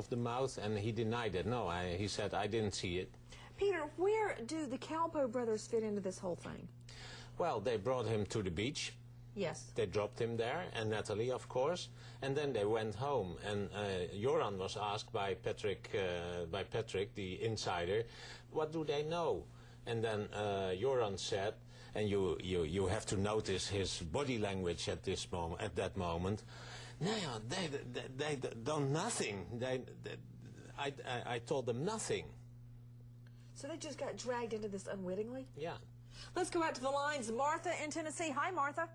of the mouth, and he denied it. No, he said, I didn't see it. Peter, where do the Calpo brothers fit into this whole thing? Well, they brought him to the beach. Yes. They dropped him there, and Natalee, of course, and then they went home. And Joran was asked by Patrick, the insider, what do they know? And then Joran said, and you have to notice his body language at that moment. No, they don't nothing. I told them nothing. So they just got dragged into this unwittingly? Yeah. Let's go out to the lines. Martha in Tennessee. Hi, Martha.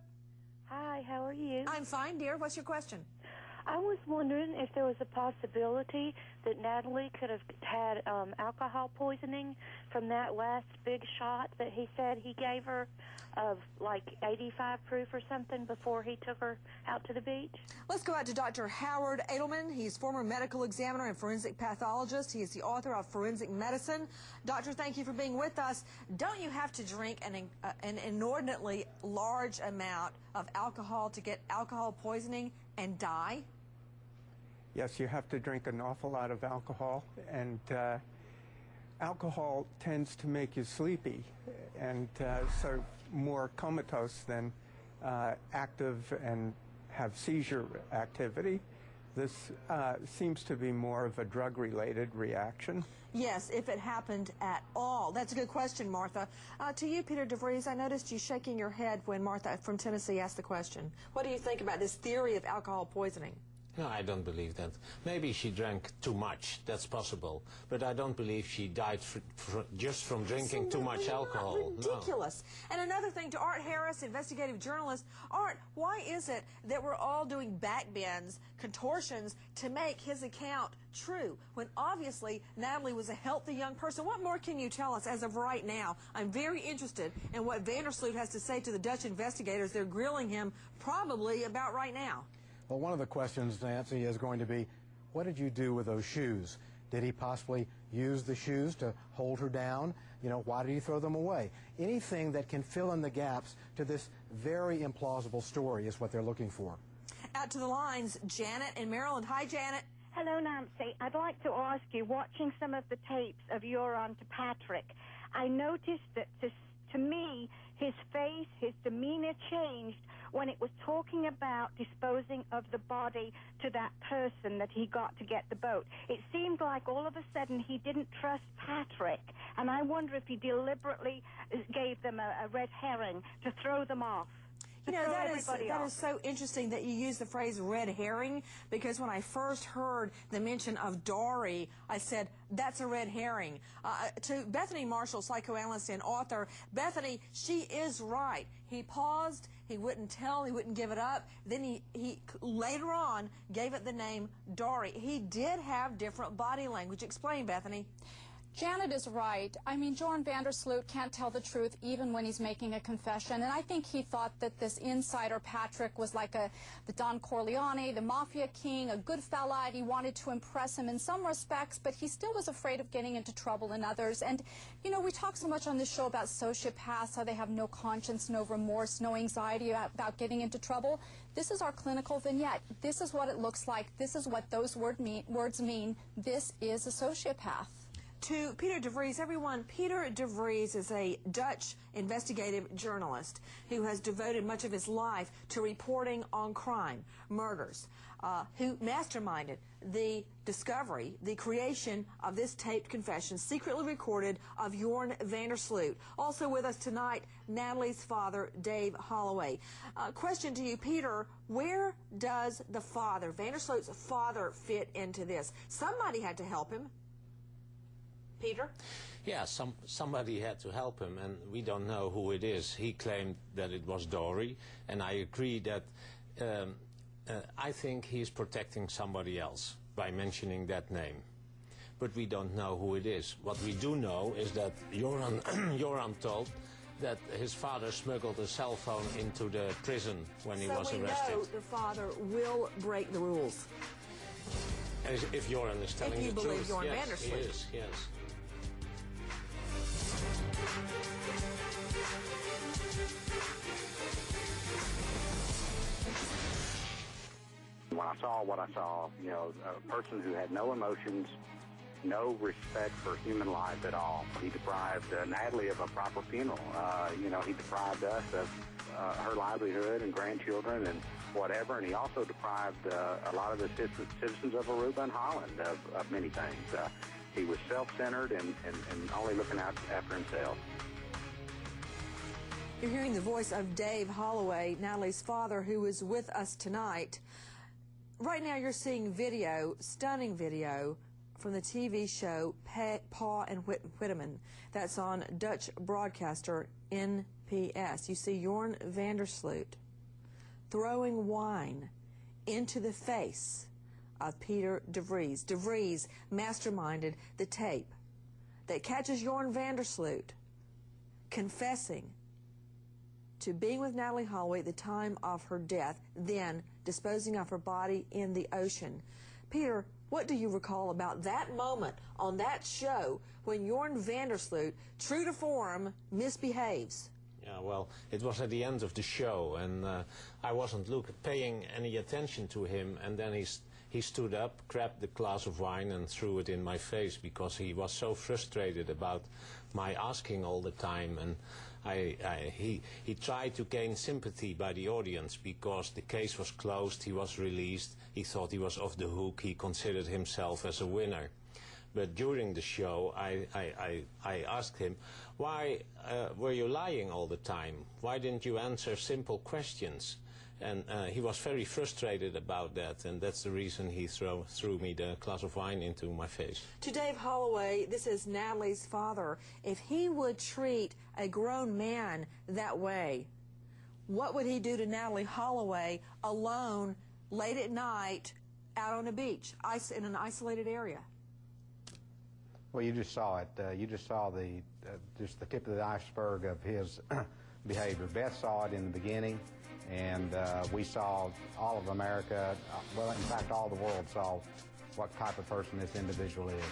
Hi, how are you? I'm fine, dear. What's your question? I was wondering if there was a possibility that Natalee could have had alcohol poisoning from that last big shot that he said he gave her of like 85 proof or something before he took her out to the beach. Let's go out to Dr. Howard Edelman. He's former medical examiner and forensic pathologist. He is the author of Forensic Medicine. Doctor, thank you for being with us. Don't you have to drink an inordinately large amount of alcohol to get alcohol poisoning and die? Yes, you have to drink an awful lot of alcohol, and alcohol tends to make you sleepy, and so more comatose than active and have seizure activity. This seems to be more of a drug-related reaction. Yes, if it happened at all. That's a good question, Martha. To you, Peter DeVries, I noticed you shaking your head when Martha from Tennessee asked the question. What do you think about this theory of alcohol poisoning? No, I don't believe that. Maybe she drank too much. That's possible. But I don't believe she died just from drinking too much alcohol. Ridiculous. No. And another thing, to Art Harris, investigative journalist. Art, why is it that we're all doing backbends, contortions, to make his account true, when obviously Natalee was a healthy young person? What more can you tell us as of right now? I'm very interested in what Vandersloot has to say to the Dutch investigators. They're grilling him probably about right now. Well, one of the questions, Nancy, is going to be, what did you do with those shoes? Did he possibly use the shoes to hold her down? You know, why did he throw them away? Anything that can fill in the gaps to this very implausible story is what they're looking for. Out to the lines, Janet in Maryland. Hi, Janet. Hello, Nancy. I'd like to ask you, watching some of the tapes of Joran to Patrick, I noticed that to me, his face, his demeanor changed when it was talking about disposing of the body to that person that he got to get the boat. It seemed like all of a sudden he didn't trust Patrick, and I wonder if he deliberately gave them a red herring to throw them off. You know, that is so interesting that you use the phrase red herring, because when I first heard the mention of Dory, I said, that's a red herring. To Bethany Marshall, psychoanalyst and author, Bethany, she is right. He paused, he wouldn't tell, he wouldn't give it up. Then he later on gave it the name Dory. He did have different body language. Explain, Bethany. Janet is right. I mean, Joran Vandersloot can't tell the truth even when he's making a confession. And I think he thought that this insider, Patrick, was like the Don Corleone, the mafia king, a good fella, and he wanted to impress him in some respects, but he still was afraid of getting into trouble in others. And, you know, we talk so much on this show about sociopaths, how they have no conscience, no remorse, no anxiety about getting into trouble. This is our clinical vignette. This is what it looks like. This is what those words mean. This is a sociopath. To Peter DeVries, everyone, Peter DeVries is a Dutch investigative journalist who has devoted much of his life to reporting on crime, murders, who masterminded the discovery, the creation of this taped confession, secretly recorded, of Joran Vandersloot. Also with us tonight, Natalee's father, Dave Holloway. Question to you, Peter, where does the father, Vandersloot's father, fit into this? Somebody had to help him. Peter? Yeah, somebody had to help him, and we don't know who it is. He claimed that it was Dory, and I agree that I think he's protecting somebody else by mentioning that name. But we don't know who it is. What we do know is that Joran told that his father smuggled a cell phone into the prison when he was arrested. So we know the father will break the rules. If Joran is telling the truth. If you believe Joran yes, Vandersloot. He is, yes. when I saw what I saw, you know, a person who had no emotions, no respect for human life at all. He deprived Natalee of a proper funeral. You know, he deprived us of her livelihood and grandchildren and whatever, and he also deprived a lot of the citizens of Aruba and Holland of many things. He was self-centered and only looking out after himself. You're hearing the voice of Dave Holloway, Natalee's father, who is with us tonight. Right now you're seeing video, stunning video, from the TV show Paw and Whitteman. That's on Dutch broadcaster NPS. You see Jorn van der Sloot throwing wine into the face of Peter de Vries. De Vries masterminded the tape that catches Jorn van der Sloot confessing to being with Natalee Holloway at the time of her death, then disposing of her body in the ocean. Peter, what do you recall about that moment on that show when Jorn van der Sloot, true to form, misbehaves? Yeah, well, it was at the end of the show, and I wasn't paying any attention to him, and then he stood up, grabbed the glass of wine and threw it in my face because he was so frustrated about my asking all the time, and he tried to gain sympathy by the audience because the case was closed, he was released, he thought he was off the hook, he considered himself as a winner. But during the show, I asked him, why were you lying all the time? Why didn't you answer simple questions? And he was very frustrated about that, and that's the reason he threw me the glass of wine into my face. To Dave Holloway, this is Natalee's father. If he would treat a grown man that way, what would he do to Natalee Holloway alone, late at night, out on a beach, in an isolated area? Well, you just saw it. You just saw just the tip of the iceberg of his behavior. Beth saw it in the beginning, and we saw, all of America, well, in fact, all the world saw what type of person this individual is.